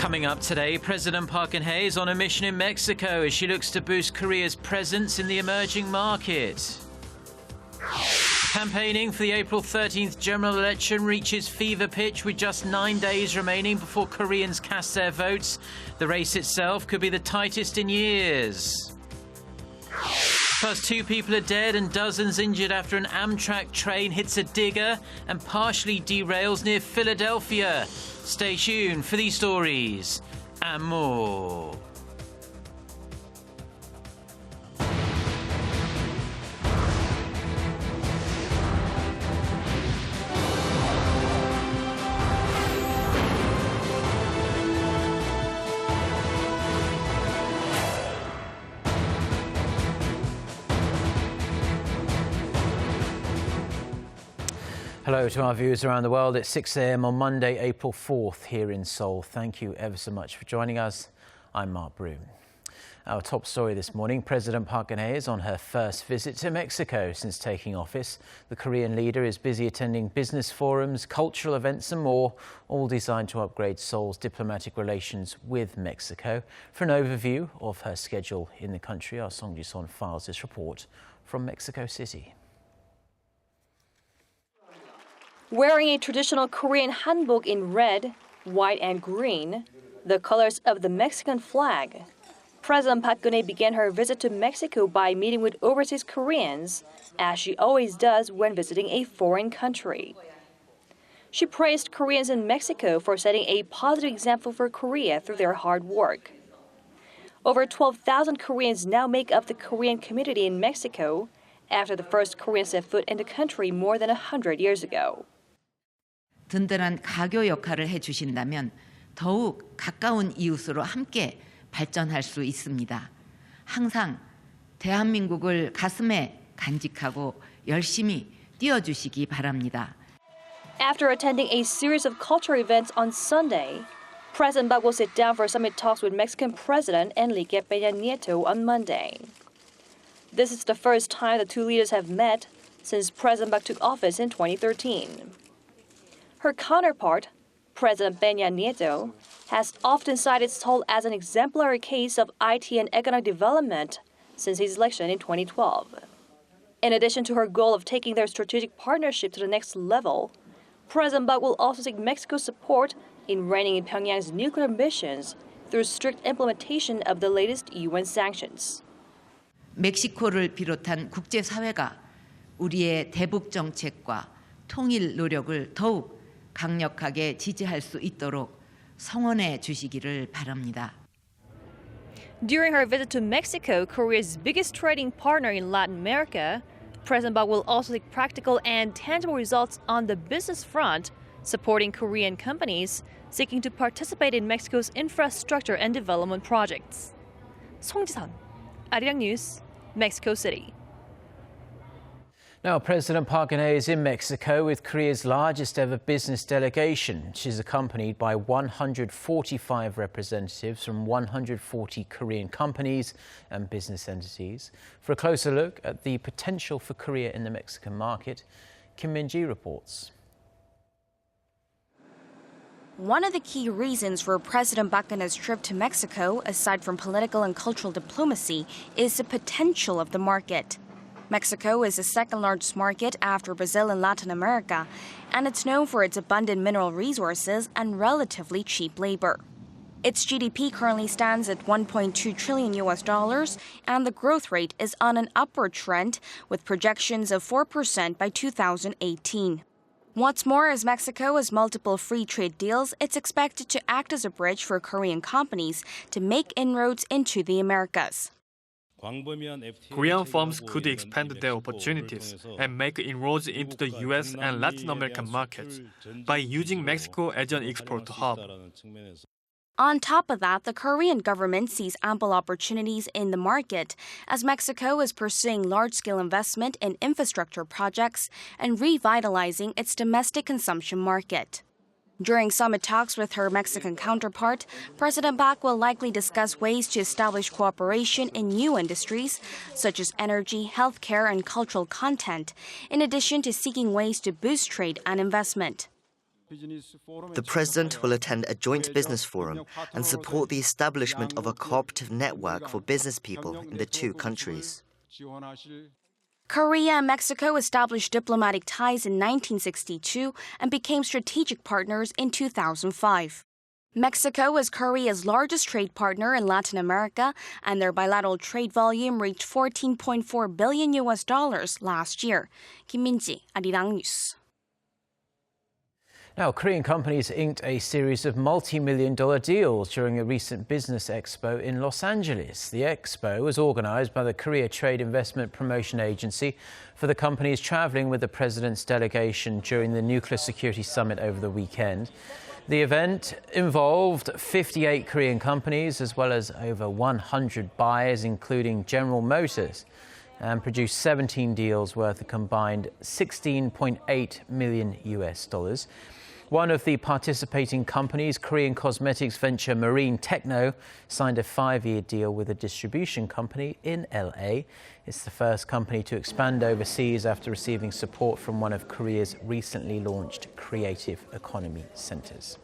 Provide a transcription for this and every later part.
Coming up today, President Park Geun-hye is on a mission in Mexico as she looks to boost Korea's presence in the emerging market. Campaigning for the April 13th general election reaches fever pitch with just 9 days remaining before Koreans cast their votes. The race itself could be the tightest in years. Plus, 2 people are dead and dozens injured after an Amtrak train hits a digger and partially derails near Philadelphia. Stay tuned for these stories and more. Hello to our viewers around the world. It's 6 a.m. on Monday, April 4th here in Seoul. Thank you ever so much for joining us. I'm Mark Broom. Our top story this morning, President Park Geun-hye is on her first visit to Mexico since taking office. The Korean leader is busy attending business forums, cultural events and more, all designed to upgrade Seoul's diplomatic relations with Mexico. For an overview of her schedule in the country, our Song Ji-son files this report from Mexico City. Wearing a traditional Korean hanbok in red, white and green, the colors of the Mexican flag, President Park Geun-hye began her visit to Mexico by meeting with overseas Koreans, as she always does when visiting a foreign country. She praised Koreans in Mexico for setting a positive example for Korea through their hard work. Over 12,000 Koreans now make up the Korean community in Mexico after the first Koreans set foot in the country more than 100 years ago. 든든한 가교 역할을 해주신다면 더욱 가까운 이웃으로 함께 발전할 수 있습니다. 항상 대한민국을 가슴에 간직하고 열심히 뛰어주시기 바랍니다. After attending a series of cultural events on Sunday, President Park will sit down for summit talks with Mexican President Enrique Peña Nieto on Monday. This is the first time the two leaders have met since President Park took office in 2013. Her counterpart, President Peña Nieto, has often cited Seoul as an exemplary case of IT and economic development since his election in 2012. In addition to her goal of taking their strategic partnership to the next level, President Park will also seek Mexico's support in reining in Pyongyang's nuclear ambitions through strict implementation of the latest UN sanctions. 멕시코를 비롯한 국제사회가 우리의 대북 정책과 통일 노력을 더욱 강력하게 지지할 수 있도록 성원해 주시기를 바랍니다. During her visit to Mexico, Korea's biggest trading partner in Latin America, President Park will also seek practical and tangible results on the business front, supporting Korean companies seeking to participate in Mexico's infrastructure and development projects. Song Ji-son, Arirang News, Mexico City. Now, President Park Geun-hye is in Mexico with Korea's largest ever business delegation. She's accompanied by 145 representatives from 140 Korean companies and business entities. For a closer look at the potential for Korea in the Mexican market, Kim Min-ji reports. One of the key reasons for President Park Geun-hye's trip to Mexico, aside from political and cultural diplomacy, is the potential of the market. Mexico is the second largest market after Brazil and Latin America, and it's known for its abundant mineral resources and relatively cheap labor. Its GDP currently stands at $1.2 trillion, and the growth rate is on an upward trend with projections of 4% by 2018. What's more, as Mexico has multiple free trade deals, it's expected to act as a bridge for Korean companies to make inroads into the Americas. Korean firms could expand their opportunities and make inroads into the US and Latin American markets by using Mexico as an export hub. On top of that, the Korean government sees ample opportunities in the market as Mexico is pursuing large-scale investment in infrastructure projects and revitalizing its domestic consumption market. During summit talks with her Mexican counterpart, President Park will likely discuss ways to establish cooperation in new industries such as energy, healthcare, and cultural content, in addition to seeking ways to boost trade and investment. The President will attend a joint business forum and support the establishment of a cooperative network for business people in the two countries. Korea and Mexico established diplomatic ties in 1962 and became strategic partners in 2005. Mexico is Korea's largest trade partner in Latin America, and their bilateral trade volume reached $14.4 billion last year. Kim Min-ji, Arirang News. Now, Korean companies inked a series of multi-million-dollar deals during a recent business expo in Los Angeles. The expo was organized by the Korea Trade Investment Promotion Agency for the companies traveling with the president's delegation during the Nuclear Security Summit over the weekend. The event involved 58 Korean companies as well as over 100 buyers, including General Motors, and produced 17 deals worth a combined $16.8 million. One of the participating companies, Korean cosmetics venture Marine Techno, signed a 5-year deal with a distribution company in LA. It's the first company to expand overseas after receiving support from one of Korea's recently launched creative economy centers.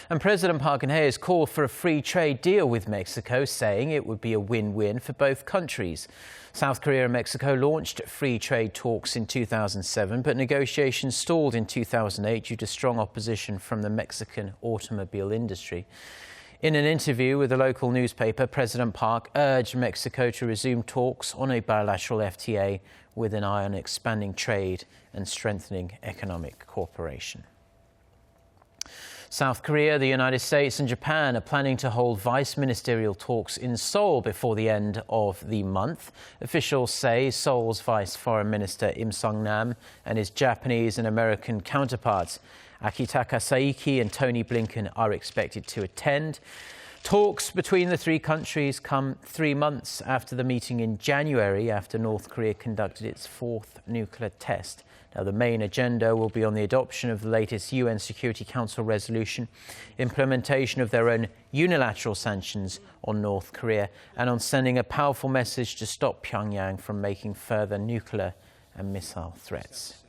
And President Park Geun-hye has called for a free trade deal with Mexico, saying it would be a win-win for both countries. South Korea and Mexico launched free trade talks in 2007, but negotiations stalled in 2008 due to strong opposition from the Mexican automobile industry. In an interview with a local newspaper, President Park urged Mexico to resume talks on a bilateral FTA with an eye on expanding trade and strengthening economic cooperation. South Korea, the United States and Japan are planning to hold vice-ministerial talks in Seoul before the end of the month. Officials say Seoul's Vice Foreign Minister Im Sung-nam and his Japanese and American counterparts Akitaka Saiki and Tony Blinken are expected to attend. Talks between the three countries come 3 months after the meeting in January, after North Korea conducted its 4th nuclear test. Now, the main agenda will be on the adoption of the latest UN Security Council resolution, implementation of their own unilateral sanctions on North Korea, and on sending a powerful message to stop Pyongyang from making further nuclear and missile threats.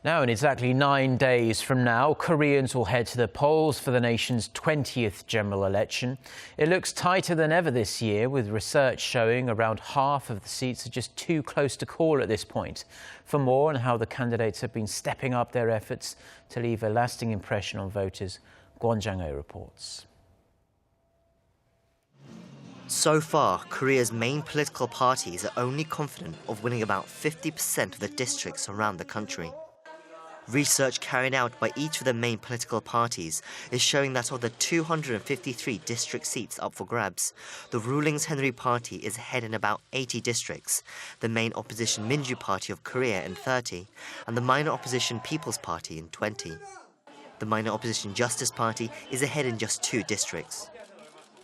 Now, in exactly 9 days from now, Koreans will head to the polls for the nation's 20th general election. It looks tighter than ever this year, with research showing around half of the seats are just too close to call at this point. For more on how the candidates have been stepping up their efforts to leave a lasting impression on voters, Geunhye reports. So far, Korea's main political parties are only confident of winning about 50% of the districts around the country. Research carried out by each of the main political parties is showing that of the 253 district seats up for grabs, the ruling Geunhye Party is ahead in about 80 districts, the main opposition Minju Party of Korea in 30, and the minor opposition People's Party in 20. The minor opposition Justice Party is ahead in just 2 districts.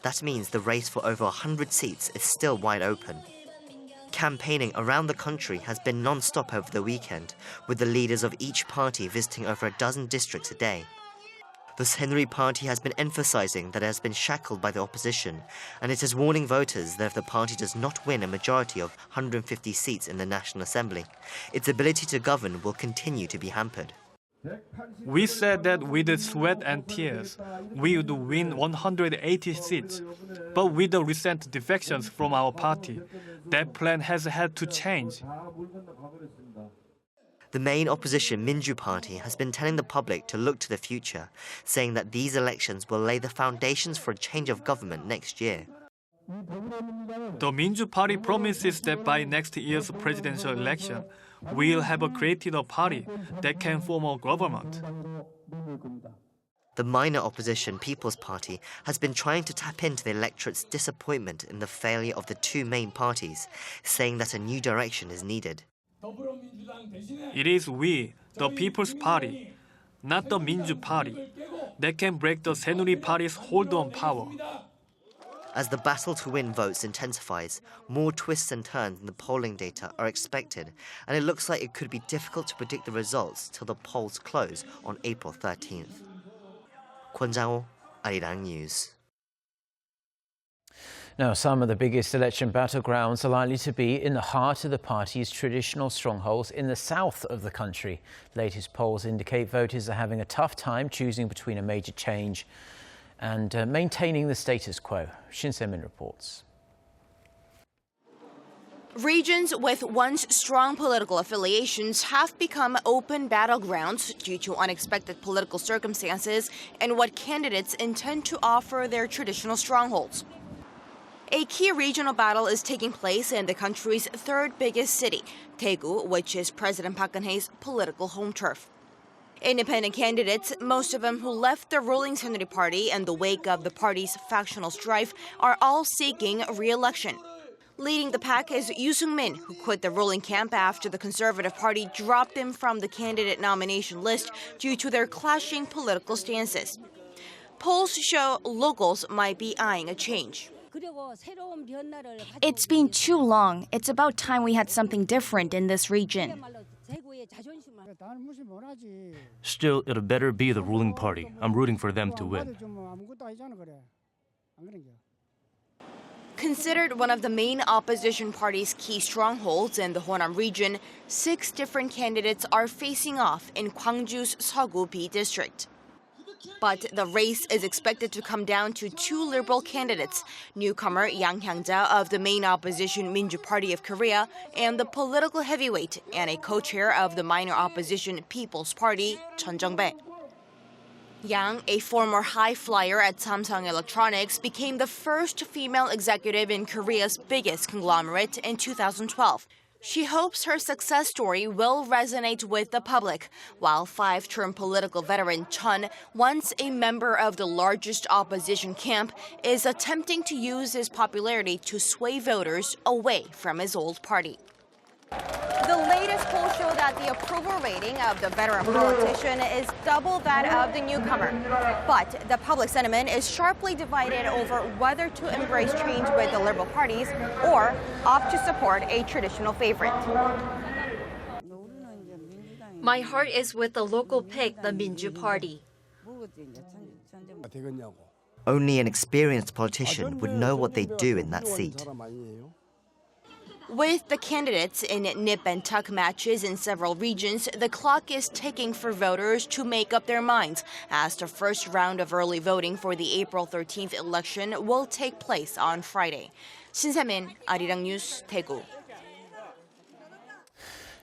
That means the race for over 100 seats is still wide open. Campaigning around the country has been non-stop over the weekend, with the leaders of each party visiting over a dozen districts a day. The Geunhye Party has been emphasizing that it has been shackled by the opposition, and it is warning voters that if the party does not win a majority of 150 seats in the National Assembly, its ability to govern will continue to be hampered. We said that with sweat and tears, we would win 180 seats. But with the recent defections from our party, that plan has had to change. The main opposition Minju Party has been telling the public to look to the future, saying that these elections will lay the foundations for a change of government next year. The Minju Party promises that by next year's presidential election, we'll have created a party that can form a government. The minor opposition People's Party has been trying to tap into the electorate's disappointment in the failure of the two main parties, saying that a new direction is needed. It is we, the People's Party, not the Minju Party, that can break the Geunhye Party's hold on power. As the battle to win votes intensifies, more twists and turns in the polling data are expected, and it looks like it could be difficult to predict the results till the polls close on April 13th. Kwon Jang-ho, Arirang News. Now, some of the biggest election battlegrounds are likely to be in the heart of the party's traditional strongholds in the south of the country. Latest polls indicate voters are having a tough time choosing between a major change and maintaining the status quo. Shin Se-min reports. Regions with once strong political affiliations have become open battlegrounds due to unexpected political circumstances and what candidates intend to offer their traditional strongholds. A key regional battle is taking place in the country's third biggest city, Daegu, which is President Park Geun-hye's political home turf. Independent candidates, most of them who left the ruling Saenuri Party in the wake of the party's factional strife, are all seeking re-election. Leading the pack is Yoo Sung-min, who quit the ruling camp after the Conservative Party dropped him from the candidate nomination list due to their clashing political stances. Polls show locals might be eyeing a change. It's been too long. It's about time we had something different in this region. Still, it'll better be the ruling party. I'm rooting for them to win. Considered one of the main opposition party's key strongholds in the Honam region, 6 different candidates are facing off in Gwangju's Seoggu-B district. But the race is expected to come down to 2 liberal candidates, newcomer Yang Hyang-ja of the main opposition Minju Party of Korea and the political heavyweight and a co-chair of the minor opposition People's Party, Chun Jung-bae. Yang, a former high flyer at Samsung Electronics, became the first female executive in Korea's biggest conglomerate in 2012. She hopes her success story will resonate with the public, while 5-term political veteran Chun, once a member of the largest opposition camp, is attempting to use his popularity to sway voters away from his old party. The latest poll show that the approval rating of the veteran politician is double that of the newcomer. But the public sentiment is sharply divided over whether to embrace change with the liberal parties or opt to support a traditional favorite. My heart is with the local pick, the Minju Party. Only an experienced politician would know what they'd do in that seat. With the candidates in nip and tuck matches in several regions, the clock is ticking for voters to make up their minds as the first round of early voting for the April 13th election will take place on Friday. Shin Se-min, Arirang News, Daegu.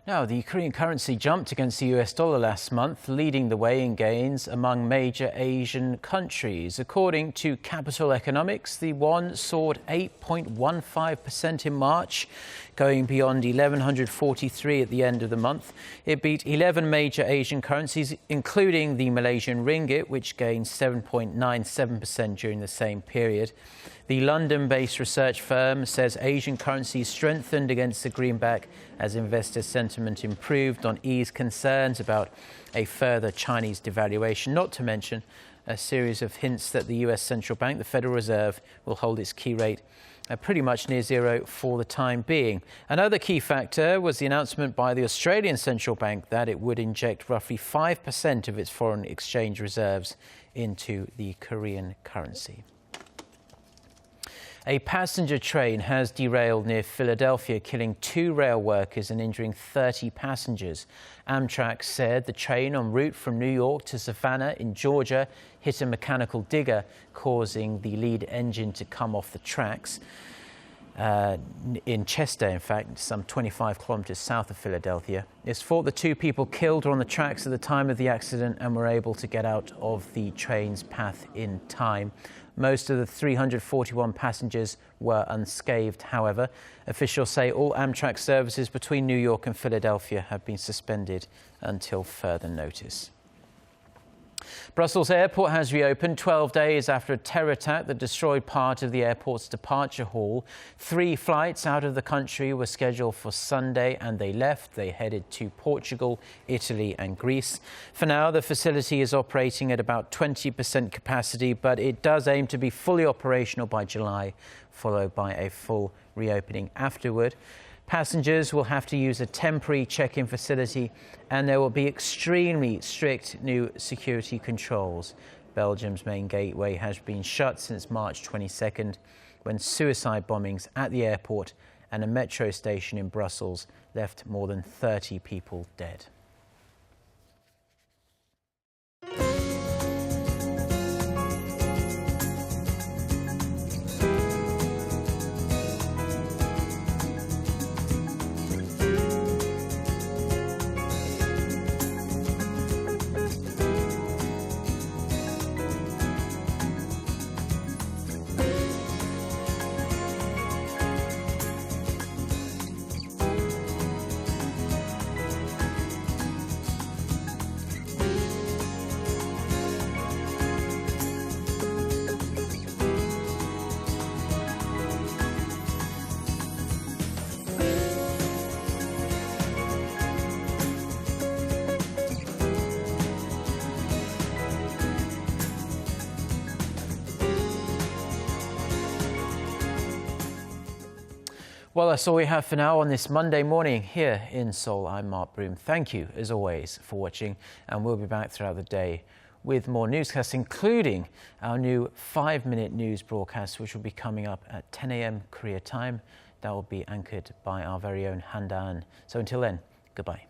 Now, the Korean currency jumped against the US dollar last month, leading the way in gains among major Asian countries. According to Capital Economics, the won soared 8.15% in March, going beyond 1,143 at the end of the month. It beat 11 major Asian currencies, including the Malaysian ringgit, which gained 7.97% during the same period. The London-based research firm says Asian currencies strengthened against the greenback as investor sentiment improved on eased concerns about a further Chinese devaluation, not to mention a series of hints that the US Central Bank, the Federal Reserve, will hold its key rate pretty much near zero for the time being. Another key factor was the announcement by the Australian Central Bank that it would inject roughly 5% of its foreign exchange reserves into the Korean currency. A passenger train has derailed near Philadelphia, killing 2 rail workers and injuring 30 passengers. Amtrak said the train en route from New York to Savannah in Georgia hit a mechanical digger, causing the lead engine to come off the tracks. In Chester, in fact, some 25 kilometers south of Philadelphia. It's thought the 2 people killed were on the tracks at the time of the accident and were able to get out of the train's path in time. Most of the 341 passengers were unscathed, however. Officials say all Amtrak services between New York and Philadelphia have been suspended until further notice. Brussels Airport has reopened 12 days after a terror attack that destroyed part of the airport's departure hall. 3 flights out of the country were scheduled for Sunday and they left. They headed to Portugal, Italy and Greece. For now, the facility is operating at about 20% capacity, but it does aim to be fully operational by July, followed by a full reopening afterward. Passengers will have to use a temporary check-in facility and there will be extremely strict new security controls. Belgium's main gateway has been shut since March 22nd. when suicide bombings at the airport and a metro station in Brussels left more than 30 people dead. Well, that's all we have for now on this Monday morning here in Seoul. I'm Mark Broom. Thank you, as always, for watching, and we'll be back throughout the day with more newscasts, including our new 5-minute news broadcast, which will be coming up at 10 a.m. Korea time. That will be anchored by our very own Han Da-eun. So until then, goodbye.